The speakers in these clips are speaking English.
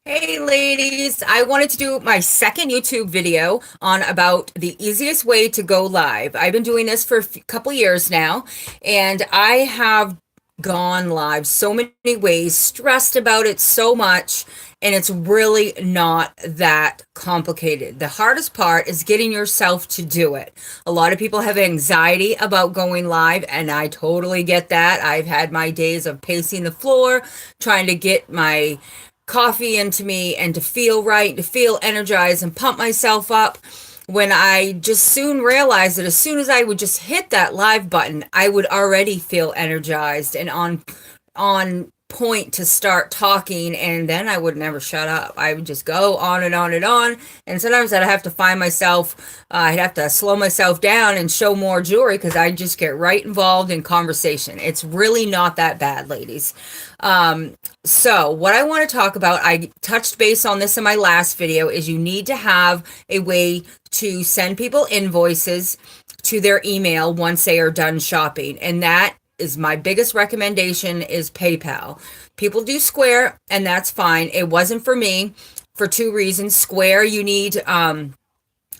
Hey ladies, I wanted to do my second YouTube video on about the easiest way to go live. I've been doing this for a couple years now, and I have gone live so many ways, stressed about it so much, and it's really not that complicated. The hardest part is getting yourself to do it. A lot of people have anxiety about going live, and I totally get that. I've had my days of pacing the floor, trying to get my coffee into me and to feel right, to feel energized and pump myself up, when I just soon realized that as soon as I would just hit that live button, I would already feel energized and on point to start talking, and then I would never shut up. I would just go on and on and on, and sometimes I'd have to find myself, I'd have to slow myself down and show more jewelry because I just get right involved in conversation. It's really not that bad, ladies. So what I want to talk about, I touched base on this in my last video, is you need to have a way to send people invoices to their email once they are done shopping. And that is my biggest recommendation, is PayPal. People do Square, and that's fine. It wasn't for me for two reasons. Square, you need,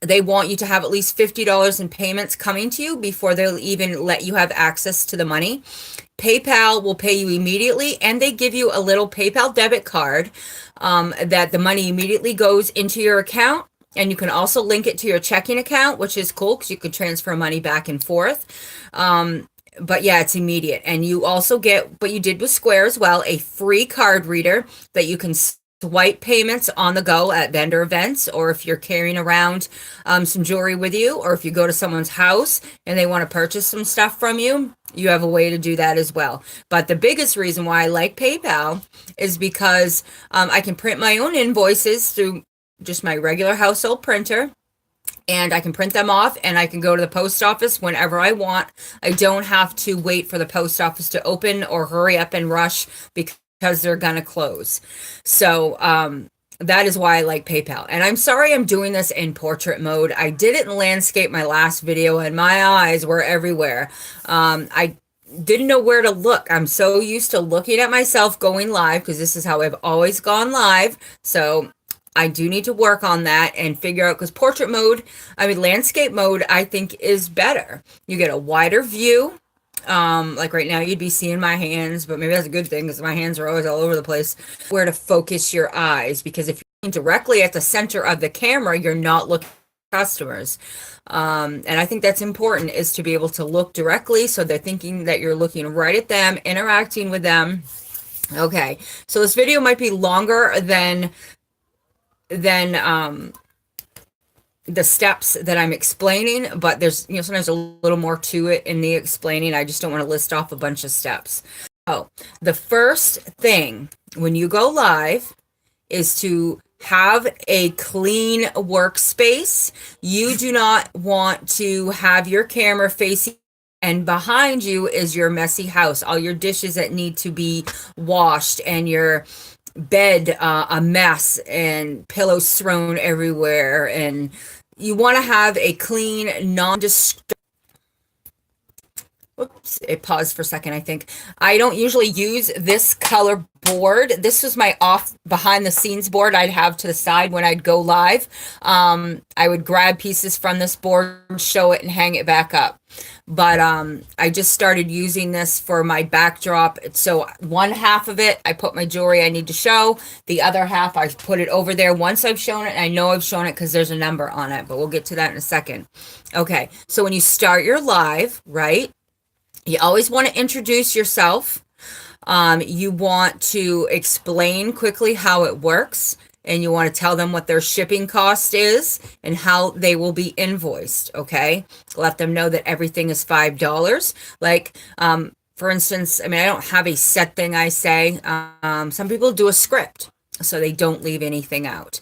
they want you to have at least $50 in payments coming to you before they'll even let you have access to the money. PayPal will pay you immediately, and they give you a little PayPal debit card that the money immediately goes into your account. And you can also link it to your checking account, which is cool because you can transfer money back and forth. But yeah, it's immediate. And you also get, what you did with Square as well, a free card reader that you can swipe payments on the go at vendor events, or if you're carrying around some jewelry with you, or if you go to someone's house and they want to purchase some stuff from you, you have a way to do that as well. But the biggest reason why I like PayPal is because I can print my own invoices through just my regular household printer, and I can print them off, and I can go to the post office whenever I want. I don't have to wait for the post office to open or hurry up and rush because they're gonna close. So that is why I like PayPal. And I'm sorry I'm doing this in portrait mode. I did it in landscape my last video, and my eyes were everywhere. I didn't know where to look. I'm so used to looking at myself going live because this is how I've always gone live. So I do need to work on that and figure out, because portrait mode, landscape mode, I think is better. You get a wider view. Like right now, you'd be seeing my hands, but maybe that's a good thing because my hands are always all over the place. Where to focus your eyes, because if you're looking directly at the center of the camera, you're not looking at customers. And I think that's important, is to be able to look directly so they're thinking that you're looking right at them, interacting with them. Okay, so this video might be longer than the steps that I'm explaining, but there's, sometimes a little more to it in the explaining. I just don't want to list off a bunch of steps. Oh, the first thing when you go live is to have a clean workspace. You do not want to have your camera facing, and behind you is your messy house, all your dishes that need to be washed, and your bed a mess, and pillows thrown everywhere. And you want to have a clean, non-distracting. Whoops, it paused for a second, I think. I don't usually use this color board. This was my off behind the scenes board I'd have to the side when I'd go live. I would grab pieces from this board, show it, and hang it back up. But I just started using this for my backdrop. So one half of it, I put my jewelry I need to show. The other half, I put it over there once I've shown it. And I know I've shown it because there's a number on it, but we'll get to that in a second. Okay, so when you start your live, right, you always want to introduce yourself. You want to explain quickly how it works, and you want to tell them what their shipping cost is and how they will be invoiced, okay? Let them know that everything is $5. Like, for instance, I don't have a set thing I say. Some people do a script, so they don't leave anything out.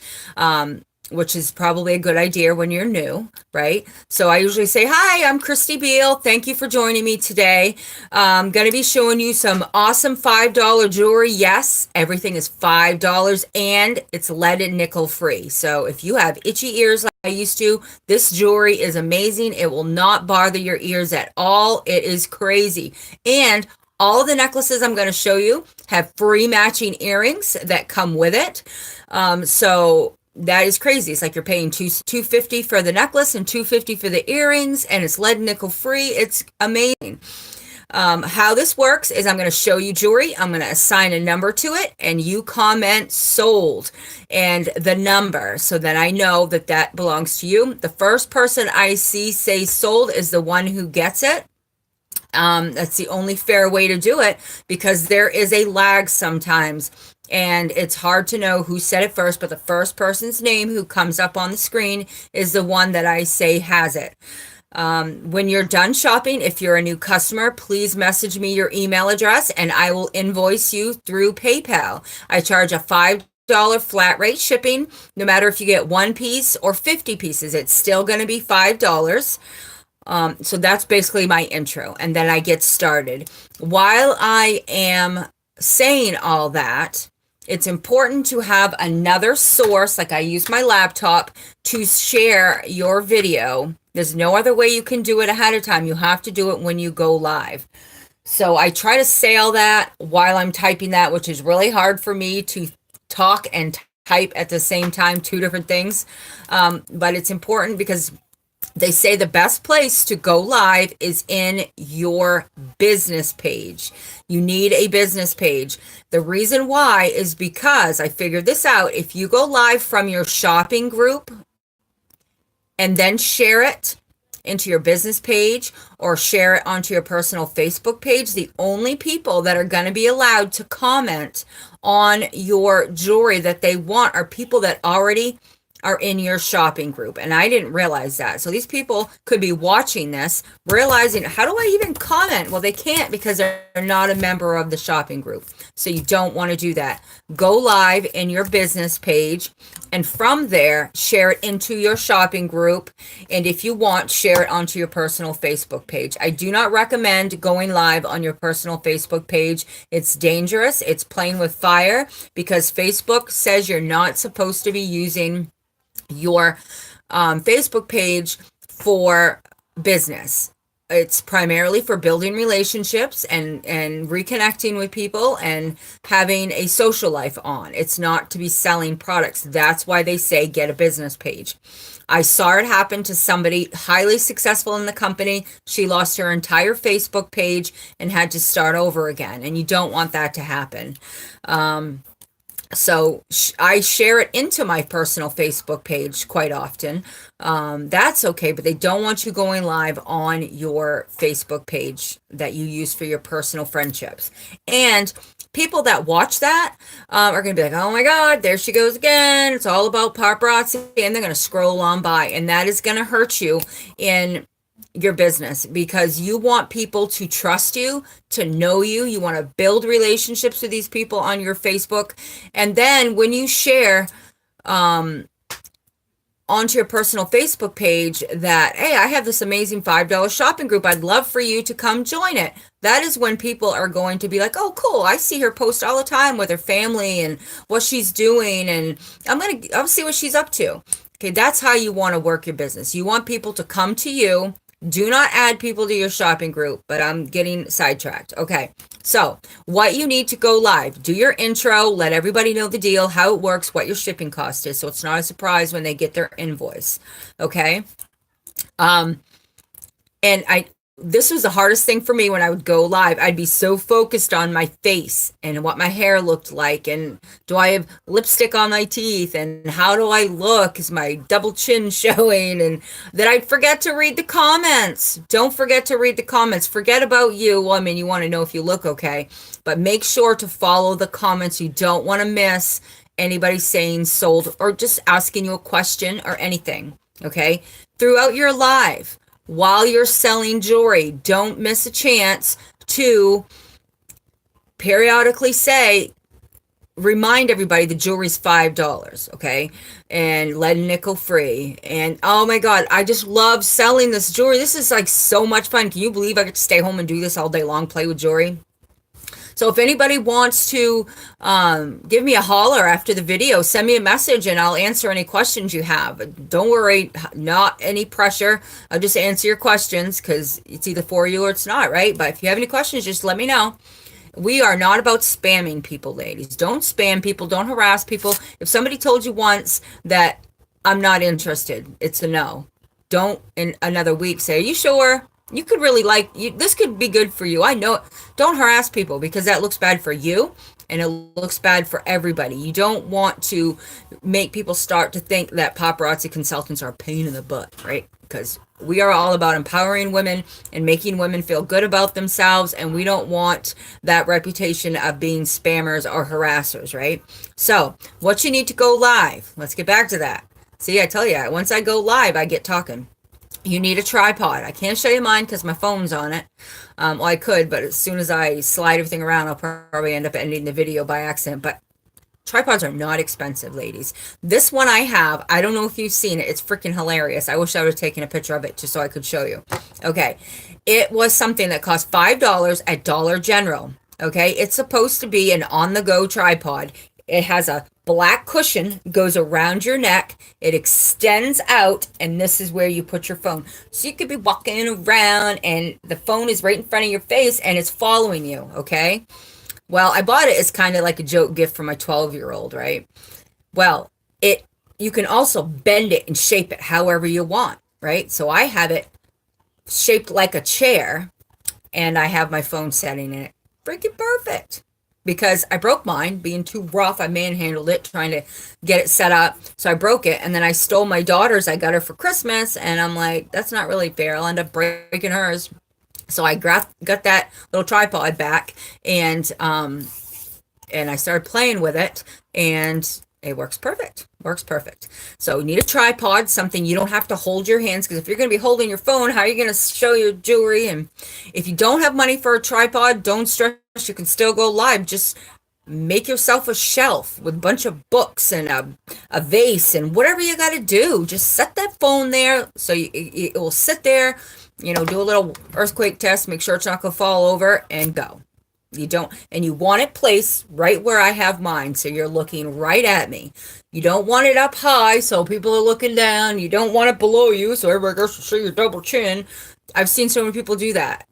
Which is probably a good idea when you're new, right? So I usually say, hi, I'm Christy Beal. Thank you for joining me today. I'm going to be showing you some awesome $5 jewelry. Yes, everything is $5, and it's lead and nickel free. So if you have itchy ears like I used to, this jewelry is amazing. It will not bother your ears at all. It is crazy. And All of the necklaces I'm going to show you have free matching earrings that come with it. So that is crazy. It's like you're paying $250 for the necklace and $250 for the earrings, and it's lead and nickel free. It's amazing. How this works is I'm going to show you jewelry. I'm going to assign a number to it, and you comment sold and the number, so that I know that that belongs to you. The first person I see say sold is the one who gets it. That's the only fair way to do it, because there is a lag sometimes, and it's hard to know who said it first, but the first person's name who comes up on the screen is the one that I say has it. When you're done shopping, if you're a new customer, please message me your email address and I will invoice you through PayPal. I charge a $5 flat rate shipping. No matter if you get one piece or 50 pieces, it's still going to be $5. So that's basically my intro, and then I get started. While I am saying all that, it's important to have another source, like I use my laptop, to share your video. There's no other way you can do it ahead of time. You have to do it when you go live. So I try to say all that while I'm typing that, which is really hard for me to talk and type at the same time, two different things. But it's important because they say the best place to go live is in your business page. You need a business page. The reason why is because I figured this out. If you go live from your shopping group and then share it into your business page or share it onto your personal Facebook page, the only people that are going to be allowed to comment on your jewelry that they want are people that already are in your shopping group. And I didn't realize that. So these people could be watching this, realizing, how do I even comment? Well, they can't because they're not a member of the shopping group. So you don't want to do that. Go live in your business page, and from there, share it into your shopping group. And if you want, share it onto your personal Facebook page. I do not recommend going live on your personal Facebook page. It's dangerous. It's playing with fire, because Facebook says you're not supposed to be using your Facebook page for business. It's primarily for building relationships and reconnecting with people and having a social life on. It's not to be selling products. That's why they say get a business page. I saw it happen to somebody highly successful in the company. She lost her entire Facebook page and had to start over again. And you don't want that to happen. So I share it into my personal Facebook page quite often. That's okay, but they don't want you going live on your Facebook page that you use for your personal friendships. And people that watch that are going to be like, oh my God, there she goes again. It's all about paparazzi. And they're going to scroll on by. And that is going to hurt you in your business, because you want people to trust you, to know you. You want to build relationships with these people on your Facebook. And then when you share onto your personal Facebook page that, hey, I have this amazing $5 shopping group, I'd love for you to come join it. That is when people are going to be like, oh, cool, I see her post all the time with her family and what she's doing, and I'll see what she's up to. Okay, that's how you want to work your business. You want people to come to you. Do not add people to your shopping group, but I'm getting sidetracked. Okay, so what you need to go live, do your intro, let everybody know the deal, how it works, what your shipping cost is, so it's not a surprise when they get their invoice. Okay, this was the hardest thing for me when I would go live. I'd be so focused on my face and what my hair looked like, and do I have lipstick on my teeth, and how do I look? Is my double chin showing? And then I'd forget to read the comments. Don't forget to read the comments. Forget about you. Well, I mean, you want to know if you look okay, but make sure to follow the comments. You don't want to miss anybody saying sold or just asking you a question or anything. Okay, throughout your live, while you're selling jewelry, don't miss a chance to periodically remind everybody the jewelry's $5, okay? And lead and nickel free. And oh my God, I just love selling this jewelry. This is like so much fun. Can you believe I get to stay home and do this all day long, play with jewelry? So if anybody wants to give me a holler after the video, send me a message and I'll answer any questions you have. Don't worry, not any pressure. I'll just answer your questions because it's either for you or it's not, right? But if you have any questions, just let me know. We are not about spamming people, ladies. Don't spam people. Don't harass people. If somebody told you once that I'm not interested, it's a no. Don't in another week say, are you sure? You could really like you. This could be good for you. I know it. Don't harass people because that looks bad for you and it looks bad for everybody. You don't want to make people start to think that paparazzi consultants are a pain in the butt, right? Because we are all about empowering women and making women feel good about themselves, and we don't want that reputation of being spammers or harassers, right? So what you need to go live, let's get back to that. See, I tell you, once I go live, I get talking. You need a tripod. I can't show you mine because my phone's on it. Well, I could, but as soon as I slide everything around, I'll probably end up ending the video by accident. But tripods are not expensive, ladies. This one I have, I don't know if you've seen it. It's freaking hilarious. I wish I would have taken a picture of it just so I could show you. Okay. It was something that cost $5 at Dollar General. Okay. It's supposed to be an on-the-go tripod. It has a black cushion, goes around your neck, it extends out, and this is where you put your phone. So you could be walking around and the phone is right in front of your face and it's following you, okay? Well, I bought it as kind of like a joke gift for my 12-year-old, right? Well, you can also bend it and shape it however you want, right? So I have it shaped like a chair and I have my phone setting in it. Freaking perfect. Because I broke mine, being too rough. I manhandled it, trying to get it set up. So I broke it, and then I stole my daughter's. I got her for Christmas, and I'm like, that's not really fair. I'll end up breaking hers. So I got that little tripod back, and I started playing with it, and it works perfect. Works perfect. So you need a tripod, something you don't have to hold your hands, because if you're going to be holding your phone, how are you going to show your jewelry? And if you don't have money for a tripod, don't stress. You can still go live. Just make yourself a shelf with a bunch of books and a vase and whatever you got to do. Just set that phone there so it will sit there, do a little earthquake test, make sure it's not going to fall over, and go. You want it placed right where I have mine, so you're looking right at me. You don't want it up high so people are looking down. You don't want it below you so everybody goes to see your double chin. I've seen so many people do that.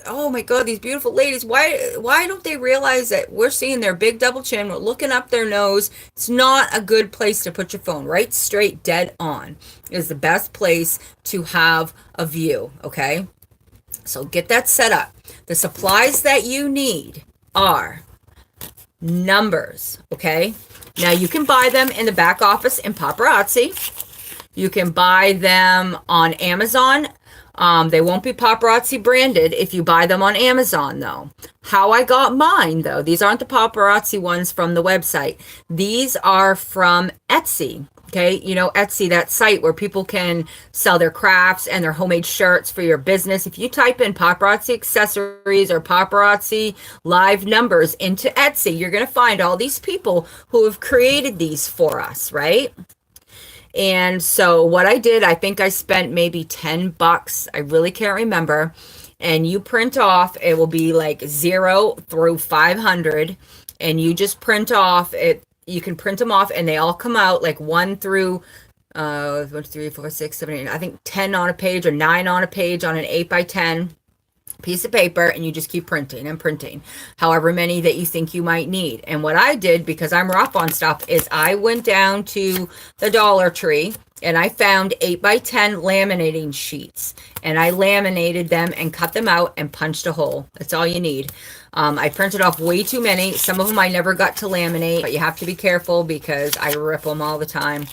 Oh my God, these beautiful ladies, why don't they realize that we're seeing their big double chin, we're looking up their nose? It's not a good place to put your phone. Right straight, dead on is the best place to have a view, okay? So get that set up. The supplies that you need are numbers, okay? Now you can buy them in the back office in Paparazzi. You can buy them on Amazon. They won't be Paparazzi branded if you buy them on Amazon, though. How I got mine, though, these aren't the Paparazzi ones from the website. These are from Etsy. Okay, Etsy, that site where people can sell their crafts and their homemade shirts for your business. If you type in paparazzi accessories or paparazzi live numbers into Etsy, you're going to find all these people who have created these for us, right? And so what I did, I think I spent maybe $10. I really can't remember. And you print off, it will be like 0 through 500. And you just print off it. You can print them off and they all come out like 1 through 1, 2, 3, 4, 6, 7, 8, I think 10 on a page or 9 on a page on an 8x10 piece of paper, and you just keep printing and printing however many that you think you might need. And what I did, because I'm rough on stuff, is I went down to the Dollar Tree and I found 8x10 laminating sheets, and I laminated them and cut them out and punched a hole. That's all you need. I printed off way too many. Some of them I never got to laminate, but you have to be careful because I rip them all the time.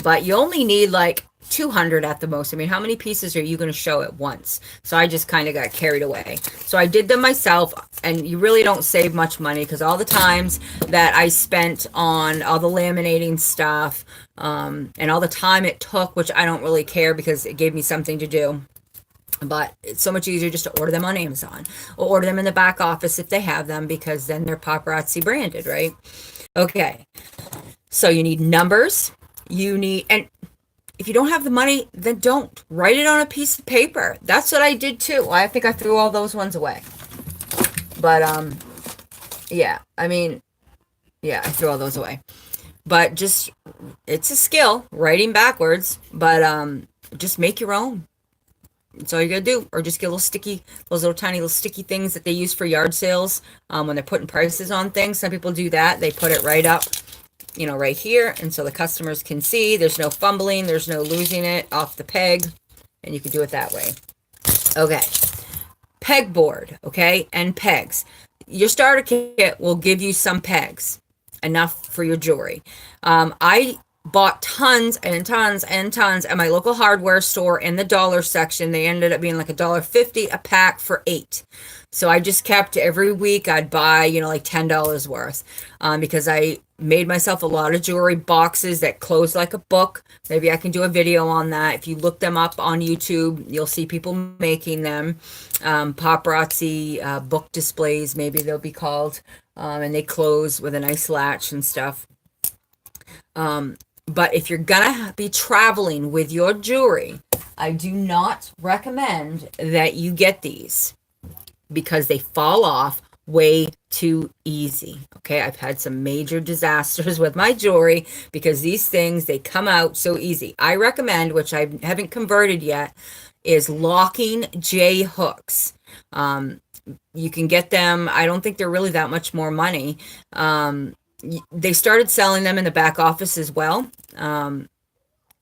But you only need like 200 at the most. I mean, how many pieces are you going to show at once? So I just kind of got carried away. So I did them myself, and you really don't save much money because all the times that I spent on all the laminating stuff and all the time it took, which I don't really care because it gave me something to do. But it's so much easier just to order them on Amazon or order them in the back office if they have them, because then they're Paparazzi branded, right? Okay. So you need numbers. And if you don't have the money, then don't. Write it on a piece of paper. That's what I did too. I think I threw all those ones away. But Yeah, I mean, yeah, I threw all those away. But just, it's a skill, writing backwards, but just make your own. That's all you gotta do. Or just get a little sticky, those little tiny little sticky things that they use for yard sales when they're putting prices on things. Some people do that. They put it right up, right here. And so the customers can see there's no fumbling, there's no losing it off the peg. And you can do it that way. Okay. Pegboard, okay, and pegs. Your starter kit will give you some pegs, enough for your jewelry. I bought tons and tons and tons at my local hardware store in the dollar section. They ended up being like $1.50 a pack for 8. So I just kept every week I'd buy, like $10 worth, because I made myself a lot of jewelry boxes that close like a book. Maybe I can do a video on that. If you look them up on YouTube, you'll see people making them. Paparazzi book displays, maybe they'll be called, and they close with a nice latch and stuff. But if you're gonna be traveling with your jewelry, I do not recommend that you get these because they fall off way too easy. Okay, I've had some major disasters with my jewelry because these things, they come out so easy. I recommend, which I haven't converted yet, is locking J hooks. You can get them. I don't think they're really that much more money. They started selling them in the back office as well,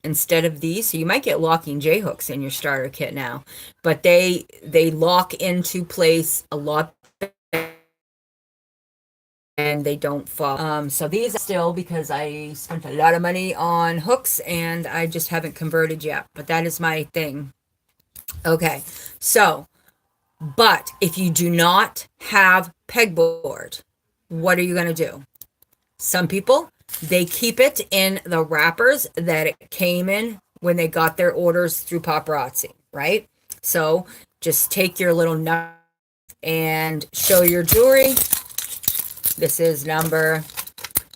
instead of these. So you might get locking J hooks in your starter kit now, but they lock into place a lot and they don't fall. So these are still, because I spent a lot of money on hooks and I just haven't converted yet, but that is my thing. Okay, so, but if you do not have pegboard, what are you going to do? Some people, they keep it in the wrappers that it came in when they got their orders through Paparazzi, right? So just take your little knife and show your jewelry. This is number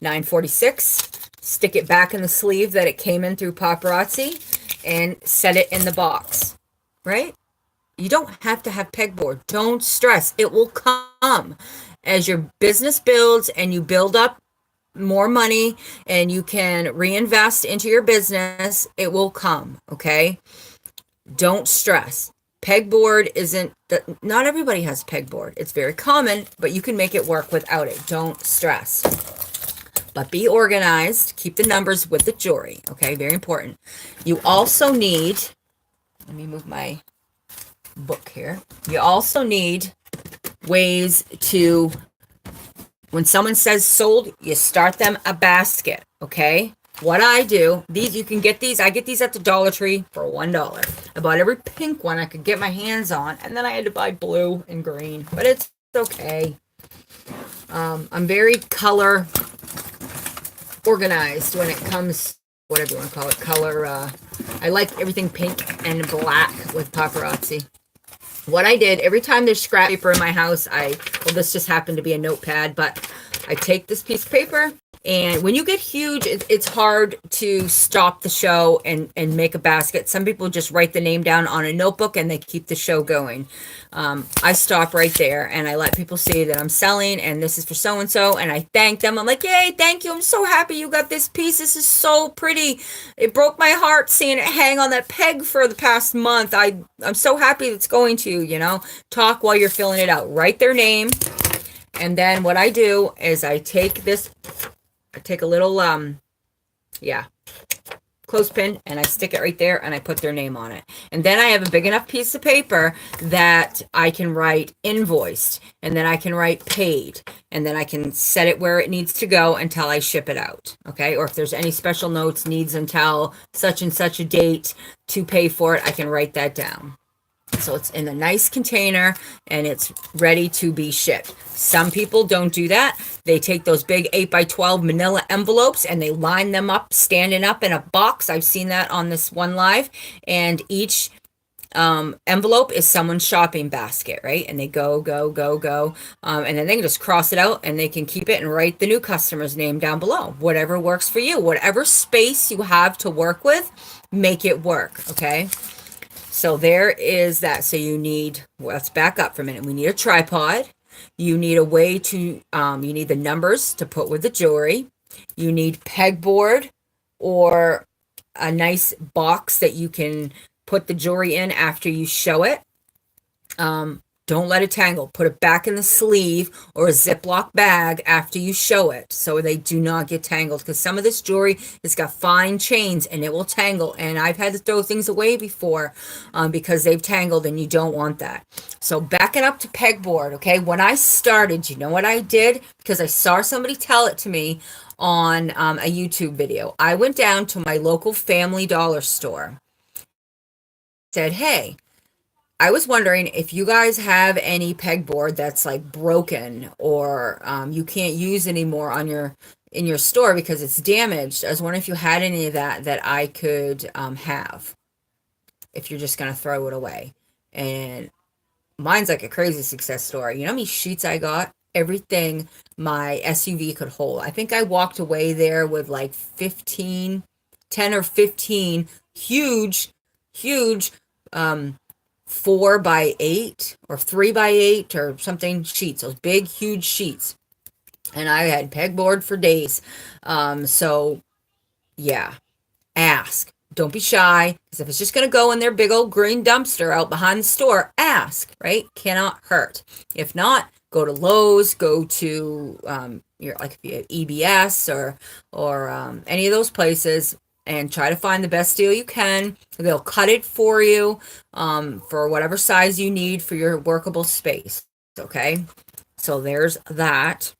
946. Stick it back in the sleeve that it came in through Paparazzi and set it in the box, right? You don't have to have pegboard. Don't stress. It will come. As your business builds and you build up more money and you can reinvest into your business, it will come, okay? Don't stress. Pegboard isn't, not everybody has pegboard. It's very common, but you can make it work without it. Don't stress. But be organized. Keep the numbers with the jewelry, okay? Very important. You also need, let me move my book here. You also need ways to, when someone says sold, you start them a basket, okay? What I do, these, you can get these, I get these at the Dollar Tree for $1. I bought every pink one I could get my hands on, and then I had to buy blue and green, but it's okay. I'm very color organized when it comes, whatever you want to call it, color. I like everything pink and black with Paparazzi. What I did, every time there's scrap paper in my house, well, this just happened to be a notepad, but I take this piece of paper, and when you get huge, it's hard to stop the show and make a basket. Some people just write the name down on a notebook and they keep the show going. I stop right there and I let people see that I'm selling and this is for so-and-so, and I thank them. I'm like, yay, thank you. I'm so happy you got this piece. This is so pretty. It broke my heart seeing it hang on that peg for the past month. I'm so happy it's going to, talk while you're filling it out. Write their name. And then what I do is I take a little, clothespin, and I stick it right there, and I put their name on it. And then I have a big enough piece of paper that I can write invoiced, and then I can write paid, and then I can set it where it needs to go until I ship it out, okay? Or if there's any special notes, needs until such and such a date to pay for it, I can write that down. So it's in a nice container and it's ready to be shipped. Some people don't do that. They take those big 8x12 manila envelopes and they line them up, standing up in a box. I've seen that on this one live. And each envelope is someone's shopping basket, right? And they go. And then they can just cross it out and they can keep it and write the new customer's name down below. Whatever works for you. Whatever space you have to work with, make it work, okay? So there is that. So you need, let's back up for a minute. We need a tripod. You need a way to, you need the numbers to put with the jewelry. You need pegboard or a nice box that you can put the jewelry in after you show it. Don't let it tangle. Put it back in the sleeve or a Ziploc bag after you show it so they do not get tangled, because some of this jewelry has got fine chains and it will tangle. And I've had to throw things away before because they've tangled, and you don't want that. So backing up to pegboard, okay? When I started, you know what I did? Because I saw somebody tell it to me on a YouTube video. I went down to my local Family Dollar store, said, hey, I was wondering if you guys have any pegboard that's like broken or you can't use anymore on your in your store because it's damaged. I was wondering if you had any of that that I could have if you're just gonna throw it away. And mine's like a crazy success story. You know how many sheets I got? Everything my SUV could hold. I think I walked away there with like 15, 10 or 15 huge, huge 4x8 or 3x8 or something sheets, those big, huge sheets. And I had pegboard for days. So yeah, ask. Don't be shy, because if it's just going to go in their big old green dumpster out behind the store, ask, right? Cannot hurt. If not, go to Lowe's, go to your like if you have EBS or any of those places, and try to find the best deal you can. They'll cut it for you for whatever size you need for your workable space. Okay, so there's that.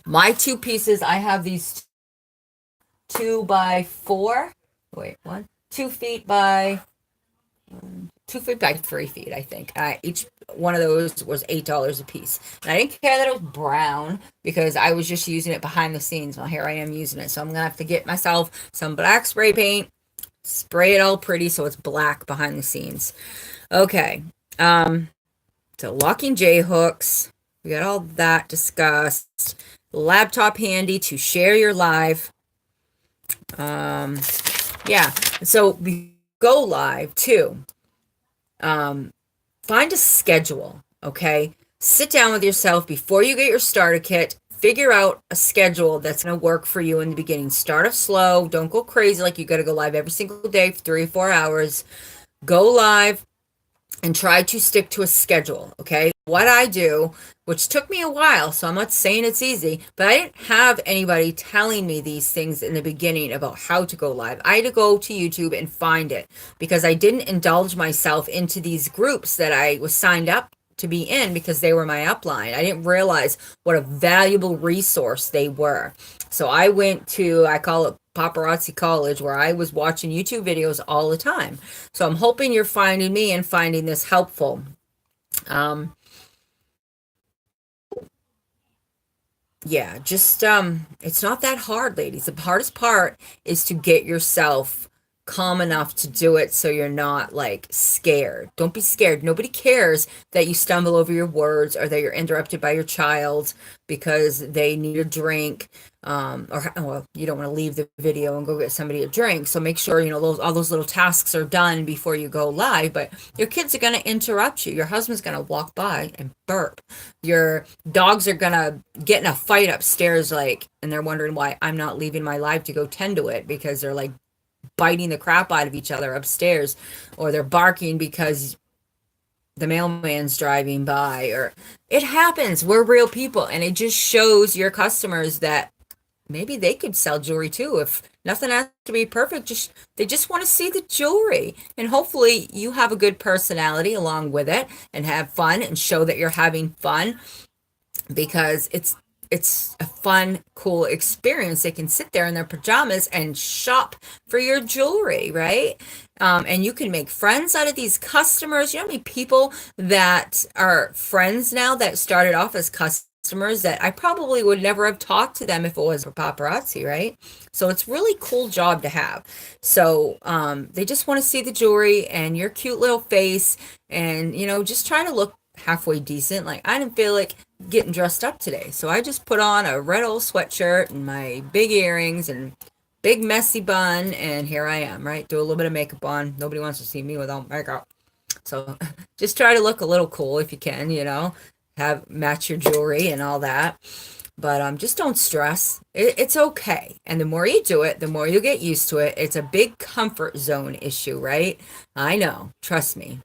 My two pieces, I have these 2x4. Wait, one, 2 feet by 2 feet by 3 feet, I think. Each one of those was $8 a piece. And I didn't care that it was brown because I was just using it behind the scenes. Well, here I am using it. So I'm going to have to get myself some black spray paint, spray it all pretty so it's black behind the scenes. Okay. So locking J hooks. We got all that discussed. Laptop handy to share your live. Yeah. So we go live too. Find a schedule, okay? Sit down with yourself before you get your starter kit. Figure out a schedule that's going to work for you in the beginning. Start off slow. Don't go crazy like you got to go live every single day for 3 or 4 hours. Go live and try to stick to a schedule, okay? What I do, which took me a while, so I'm not saying it's easy, but I didn't have anybody telling me these things in the beginning about how to go live. I had to go to YouTube and find it because I didn't indulge myself into these groups that I was signed up to be in because they were my upline. I didn't realize what a valuable resource they were. So I went to, I call it Paparazzi College, where I was watching YouTube videos all the time. So I'm hoping you're finding me and finding this helpful. Yeah, just it's not that hard, ladies. The hardest part is to get yourself calm enough to do it so you're not like scared. Don't be scared. Nobody cares that you stumble over your words or that you're interrupted by your child because they need a drink. Or well, you don't want to leave the video and go get somebody a drink. So make sure, you know, all those little tasks are done before you go live. But your kids are going to interrupt you. Your husband's going to walk by and burp. Your dogs are going to get in a fight upstairs, like, and they're wondering why I'm not leaving my live to go tend to it because they're like biting the crap out of each other upstairs, or they're barking because the mailman's driving by, or it happens. We're real people, and it just shows your customers that maybe they could sell jewelry too. If nothing has to be perfect, just they just want to see the jewelry, and hopefully you have a good personality along with it and have fun and show that you're having fun, because it's a fun, cool experience. They can sit there in their pajamas and shop for your jewelry, right? And you can make friends out of these customers. You know how many people that are friends now that started off as customers that I probably would never have talked to them if it was for paparazzi, right? So it's really cool job to have. So they just want to see the jewelry and your cute little face, and you know, just trying to look halfway decent. Like, I didn't feel like getting dressed up today, so I just put on a red old sweatshirt and my big earrings and big messy bun, and here I am, right? Do a little bit of makeup on. Nobody wants to see me without makeup, so just try to look a little cool if you can, you know. have match your jewelry and all that. But just don't stress. It's okay. And the more you do it, the more you get used to it. It's a big comfort zone issue, right? I know. Trust me.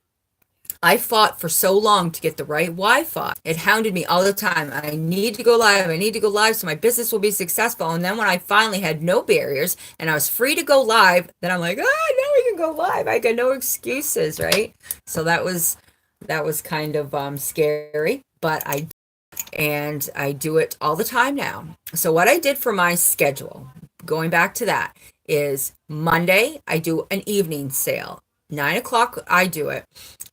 I fought for so long to get the right Wi-Fi. It hounded me all the time. I need to go live. I need to go live so my business will be successful. And then when I finally had no barriers and I was free to go live, then I'm like, now we can go live. I got no excuses, right? So that was kind of scary, but I do it all the time now. So what I did for my schedule, going back to that, is Monday I do an evening sale. 9 o'clock I do it.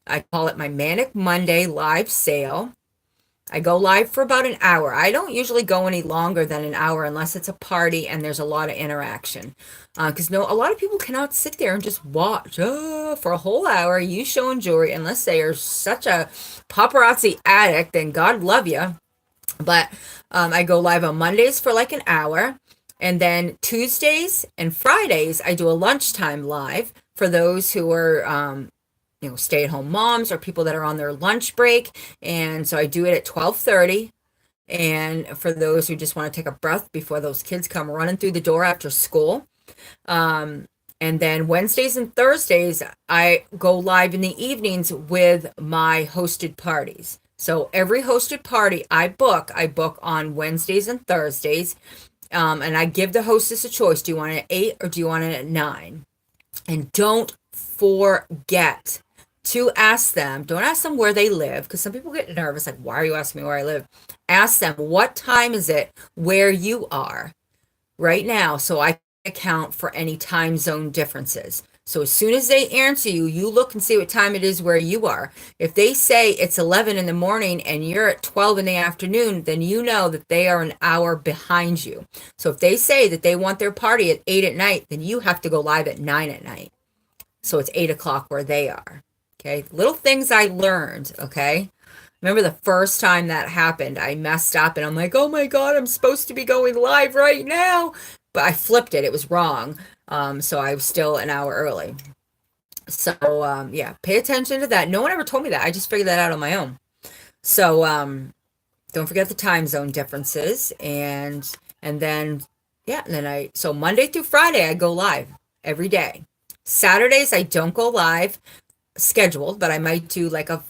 I call it my Manic Monday live sale. I go live for about an hour. I don't usually go any longer than an hour unless it's a party and there's a lot of interaction. Because a lot of people cannot sit there and just watch for a whole hour you showing jewelry unless they are such a paparazzi addict, then God love you. But I go live on Mondays for like an hour. And then Tuesdays and Fridays, I do a lunchtime live for those who are stay-at-home moms or people that are on their lunch break. And so I do it at 12:30. And for those who just want to take a breath before those kids come running through the door after school. And then Wednesdays and Thursdays, I go live in the evenings with my hosted parties. So every hosted party I book on Wednesdays and Thursdays. And I give the hostess a choice. Do you want it at 8 or do you want it at 9? And don't forget to ask them. Don't ask them where they live, because some people get nervous, like, why are you asking me where I live? Ask them, what time is it where you are right now, so I can account for any time zone differences. So as soon as they answer you, you look and see what time it is where you are. If they say it's 11 in the morning and you're at 12 in the afternoon, then you know that they are an hour behind you. So if they say that they want their party at 8 at night, then you have to go live at 9 at night. So it's 8 o'clock where they are. Okay. Little things I learned. Okay. Remember the first time that happened, I messed up and I'm like, oh my God, I'm supposed to be going live right now. But I flipped it. It was wrong. So I was still an hour early. So yeah, pay attention to that. No one ever told me that. I just figured that out on my own. So don't forget the time zone differences. And then, yeah, and then so Monday through Friday, I go live every day. Saturdays, I don't go live scheduled, but I might do like a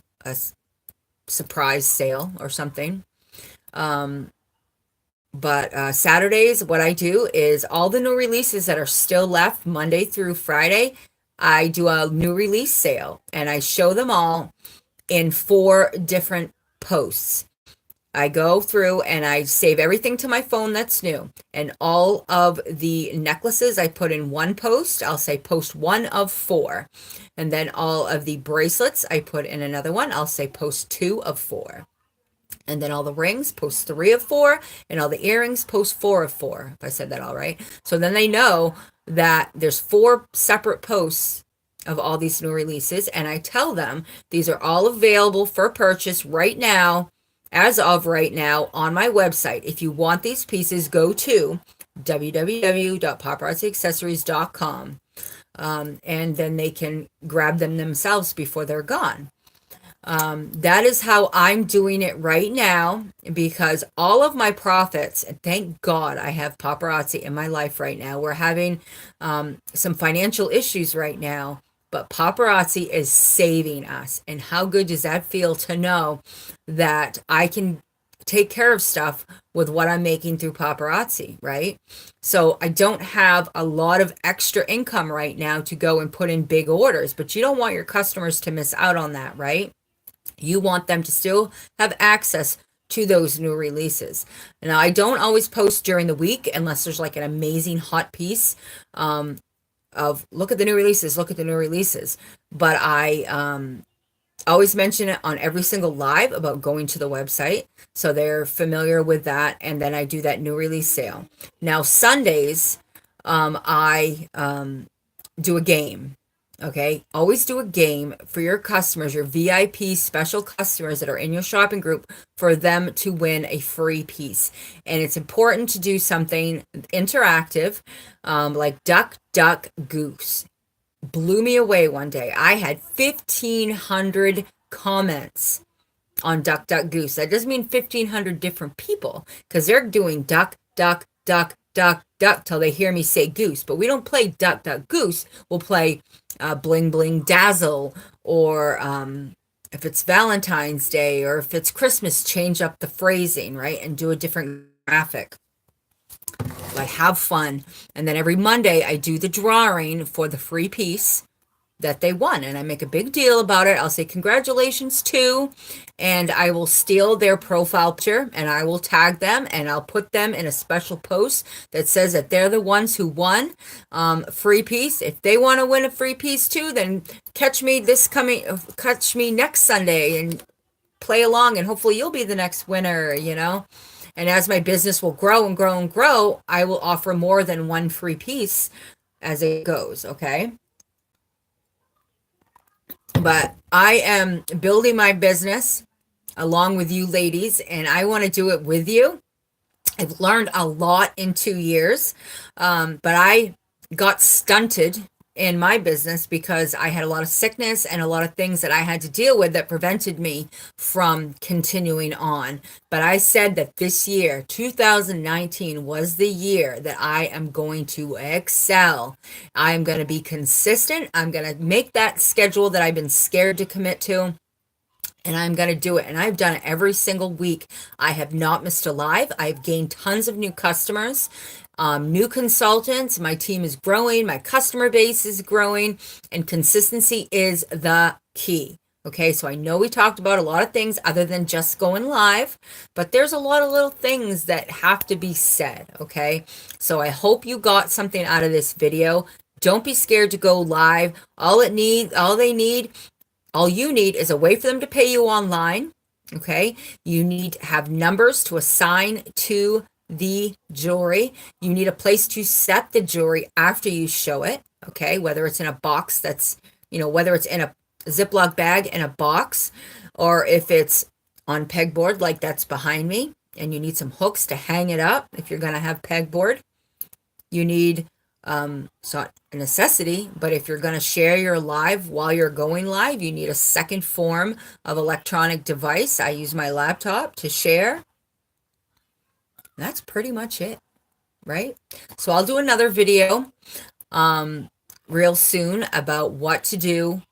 surprise sale or something. But Saturdays, what I do is all the new releases that are still left Monday through Friday, I do a new release sale and I show them all in 4 different posts. I go through and I save everything to my phone that's new. And all of the necklaces I put in one post. I'll say post 1 of 4. And then all of the bracelets I put in another one. I'll say post 2 of 4. And then all the rings, post 3 of 4. And all the earrings, post 4 of 4. If I said that all right. So then they know that there's 4 separate posts of all these new releases. And I tell them these are all available for purchase right now, as of right now, on my website. If you want these pieces, go to www.paparazziaccessories.com. And then they can grab them themselves before they're gone. That is how I'm doing it right now, because all of my profits, and thank God I have paparazzi in my life right now. We're having some financial issues right now, but paparazzi is saving us. And how good does that feel to know that I can take care of stuff with what I'm making through paparazzi, right? So I don't have a lot of extra income right now to go and put in big orders, but you don't want your customers to miss out on that, right? You want them to still have access to those new releases. Now, I don't always post during the week unless there's like an amazing hot piece of look at the new releases, look at the new releases. But I always mention it on every single live about going to the website, so they're familiar with that. And then I do that new release sale. Now, Sundays, I do a game. Okay, always do a game for your customers, your VIP special customers that are in your shopping group, for them to win a free piece. And it's important to do something interactive, like Duck, Duck, Goose. Blew me away one day. I had 1,500 comments on Duck, Duck, Goose. That doesn't mean 1,500 different people, because they're doing duck, duck, duck, duck, duck till they hear me say goose. But we don't play Duck, Duck, Goose. We'll play Bling, Bling, Dazzle, or if it's Valentine's Day or if it's Christmas, change up the phrasing, right? And do a different graphic. But have fun. And then every Monday, I do the drawing for the free piece that they won, and I make a big deal about it. I'll say congratulations to, and I will steal their profile picture and I will tag them and I'll put them in a special post that says that they're the ones who won free piece. If they want to win a free piece too, then catch me next Sunday and play along, and hopefully you'll be the next winner, And as my business will grow and grow and grow, I will offer more than one free piece as it goes, okay? But I am building my business along with you ladies, and I want to do it with you. I've learned a lot in 2 years, but I got stunted in my business because I had a lot of sickness and a lot of things that I had to deal with that prevented me from continuing on. But I said that this year, 2019, was the year that I am going to excel. I'm going to be consistent. I'm going to make that schedule that I've been scared to commit to. And I'm going to do it. And I've done it every single week. I have not missed a live. I've gained tons of new customers, new consultants. My team is growing. My customer base is growing. And consistency is the key. Okay, so I know we talked about a lot of things other than just going live, but there's a lot of little things that have to be said. Okay, so I hope you got something out of this video. Don't be scared to go live. All you need is a way for them to pay you online, okay? You need to have numbers to assign to the jewelry. You need a place to set the jewelry after you show it, okay? Whether it's in a box whether it's in a Ziploc bag in a box, or if it's on pegboard like that's behind me, and you need some hooks to hang it up if you're going to have pegboard. You need it's not a necessity, but if you're going to share your live while you're going live, you need a second form of electronic device. I use my laptop to share. That's pretty much it, right? So I'll do another video real soon about what to do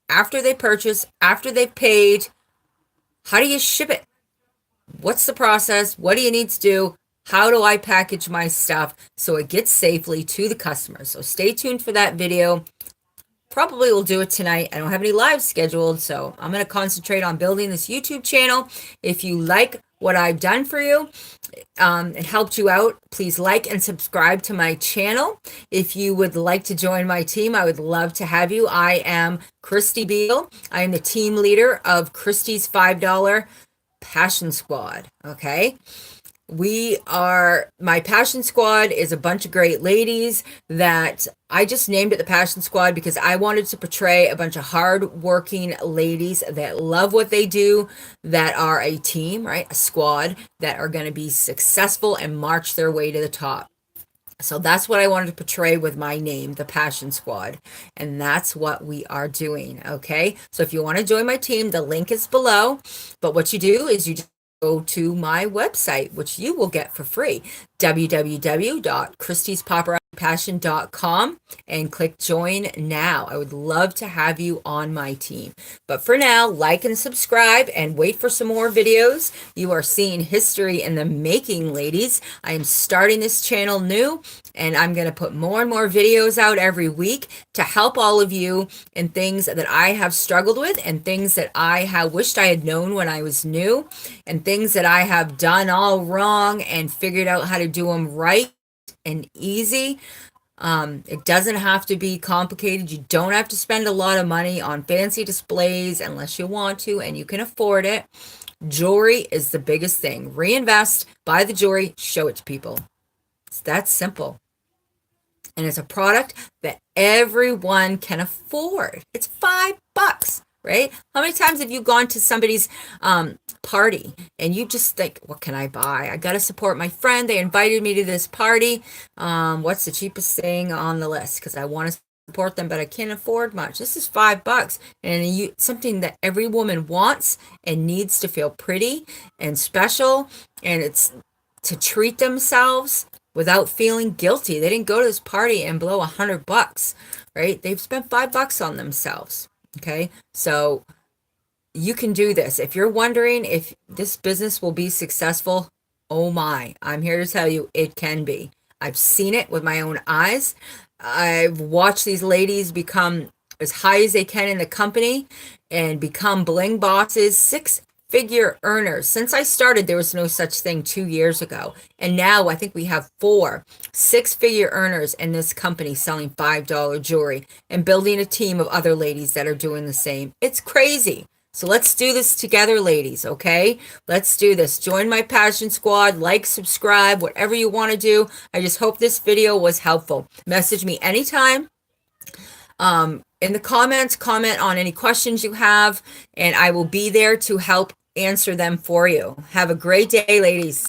after they purchase, after they've paid. How do you ship it? What's the process? What do you need to do? How do I package my stuff so it gets safely to the customer? So stay tuned for that video. Probably will do it tonight. I don't have any live scheduled, so I'm going to concentrate on building this YouTube channel. If you like what I've done for you, it helped you out, please like and subscribe to my channel. If you would like to join my team, I would love to have you. I am Christy Beal. I am the team leader of Christy's $5 Passion Squad, okay? My Passion Squad is a bunch of great ladies that I just named it the Passion Squad because I wanted to portray a bunch of hard-working ladies that love what they do, that are a team, right? A squad that are going to be successful and march their way to the top. So that's what I wanted to portray with my name, the Passion Squad. And that's what we are doing, okay? So if you want to join my team, the link is below. But what you do is you just go to my website, which you will get for free, www.christyspaparazzi.com, and click join now. I would love to have you on my team. But for now, like and subscribe and wait for some more videos. You are seeing history in the making, ladies. I am starting this channel new, and I'm going to put more and more videos out every week to help all of you in things that I have struggled with and things that I have wished I had known when I was new, and things that I have done all wrong and figured out how to do them right and easy. It doesn't have to be complicated. You don't have to spend a lot of money on fancy displays unless you want to and you can afford it. Jewelry is the biggest thing. Reinvest, buy the jewelry, show it to people. It's that simple. And it's a product that everyone can afford. It's $5, right? How many times have you gone to somebody's party and you just think, what can I buy? I got to support my friend. They invited me to this party. What's the cheapest thing on the list? Because I want to support them, but I can't afford much. This is $5, and something that every woman wants and needs to feel pretty and special, and it's to treat themselves without feeling guilty. They didn't go to this party and blow $100, right? They've spent $5 on themselves. Okay, so you can do this. If you're wondering if this business will be successful, oh my, I'm here to tell you it can be. I've seen it with my own eyes. I've watched these ladies become as high as they can in the company and become bling bosses, six-figure earners. Since I started, there was no such thing 2 years ago. And now I think we have 4 six-figure earners in this company selling $5 jewelry and building a team of other ladies that are doing the same. It's crazy. So let's do this together, ladies, okay? Let's do this. Join my Passion Squad, like, subscribe, whatever you want to do. I just hope this video was helpful. Message me anytime. In the comments, comment on any questions you have, and I will be there to help answer them for you. Have a great day, ladies.